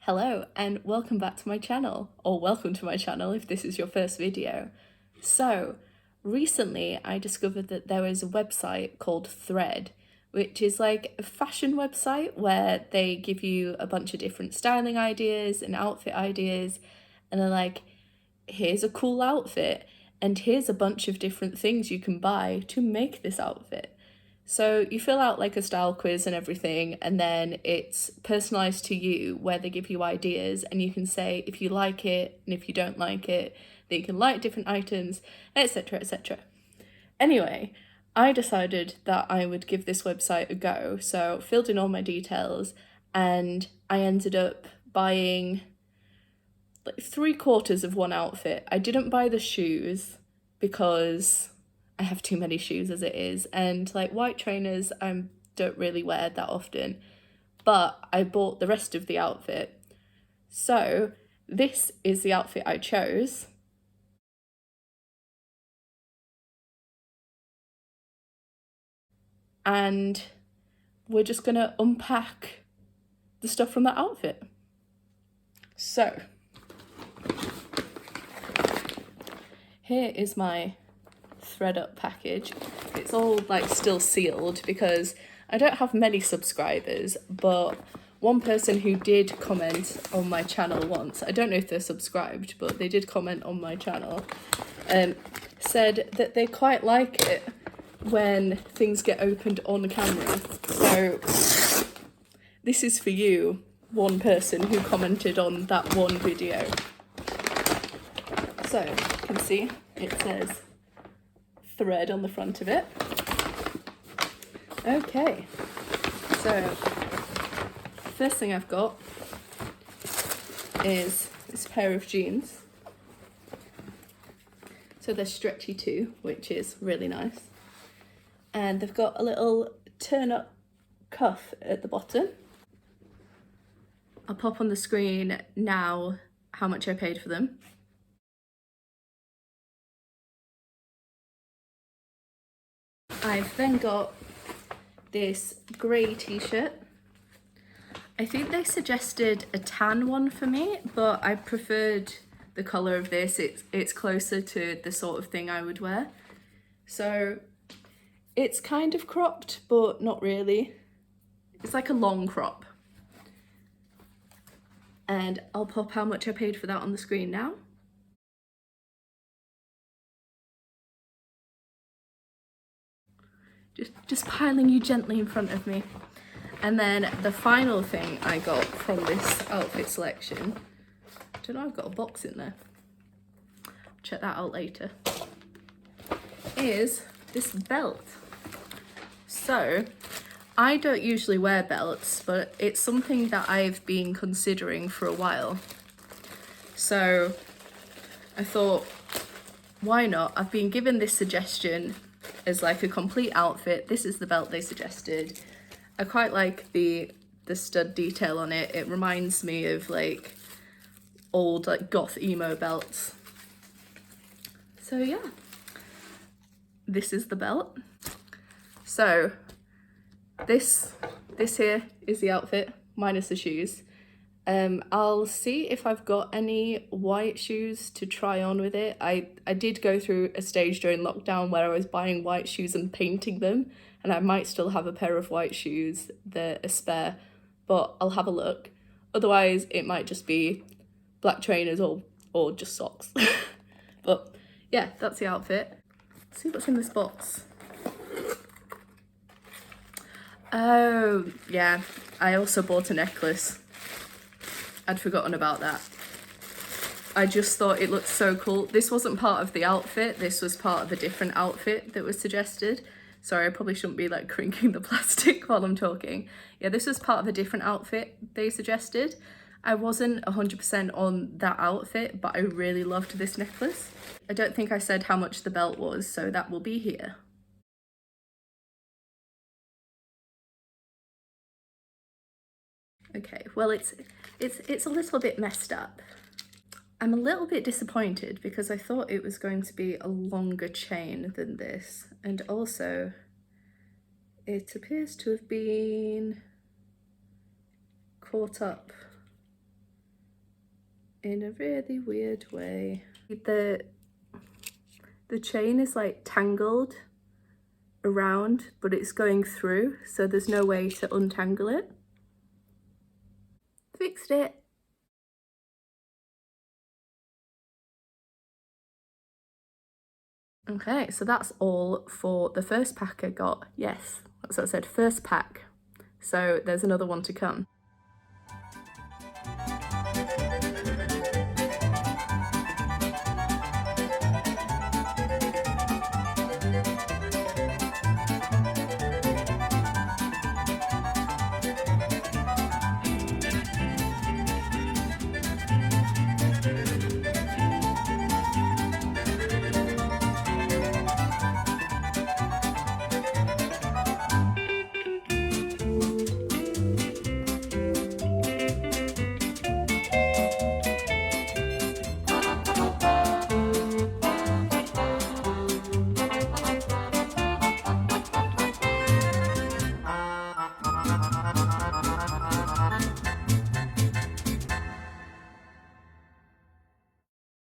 Hello and welcome back to my channel, or welcome to my channel if this is your first video. So, recently I discovered that there is a website called Thread, which is like a fashion website where they give you a bunch of different styling ideas and outfit ideas, and they're like, here's a cool outfit, and here's a bunch of different things you can buy to make this outfit. So you fill out like a style quiz and everything, and then it's personalized to you where they give you ideas and you can say if you like it and if you don't like it, that you can like different items, etc. etc. Anyway, I decided that I would give this website a go, so filled in all my details and I ended up buying like 3/4 of one outfit. I didn't buy the shoes because I have too many shoes as it is, and like white trainers I don't really wear that often, but I bought the rest of the outfit. So this is the outfit I chose. And we're just gonna unpack the stuff from that outfit. So here is my ThredUp package. It's all like still sealed because I don't have many subscribers, but one person who did comment on my channel once, I don't know if they're subscribed, but they did comment on my channel, said that they quite like it when things get opened on camera. So this is for you, one person who commented on that one video. So you can see it says Thread on the front of it. Okay, so first thing I've got is this pair of jeans. So they're stretchy too, which is really nice. And they've got a little turn up cuff at the bottom. I'll pop on the screen now how much I paid for them. I've then got this grey t-shirt. I think they suggested a tan one for me, but I preferred the colour of this. It's closer to the sort of thing I would wear. So it's kind of cropped, but not really. It's like a long crop. And I'll pop how much I paid for that on the screen now. Just piling you gently in front of me. And then the final thing I got from this outfit selection, I don't know, I've got a box in there. Check that out later. Is this belt. So I don't usually wear belts, but it's something that I've been considering for a while. So I thought, why not? I've been given this suggestion as like a complete outfit. This is the belt they suggested. I quite like the stud detail on it. It reminds me of like old like goth emo belts. So yeah, this is the belt. So this here is the outfit minus the shoes. I'll see if I've got any white shoes to try on with it. I did go through a stage during lockdown where I was buying white shoes and painting them, and I might still have a pair of white shoes that are spare, but I'll have a look. Otherwise, it might just be black trainers or just socks. But yeah, that's the outfit. Let's see what's in this box. Oh, yeah, I also bought a necklace. I'd forgotten about that. I just thought it looked so cool. This wasn't part of the outfit. This was part of a different outfit that was suggested. Sorry, I probably shouldn't be like crinking the plastic while I'm talking. Yeah, this was part of a different outfit they suggested. I wasn't 100% on that outfit, but I really loved this necklace. I don't think I said how much the belt was, so that will be here. Okay, well it's a little bit messed up. I'm a little bit disappointed because I thought it was going to be a longer chain than this, and also it appears to have been caught up in a really weird way. The chain is like tangled around, but it's going through, so there's no way to untangle it. Fixed it. Okay, so that's all for the first pack I got. Yes, that's what I said, first pack. So there's another one to come.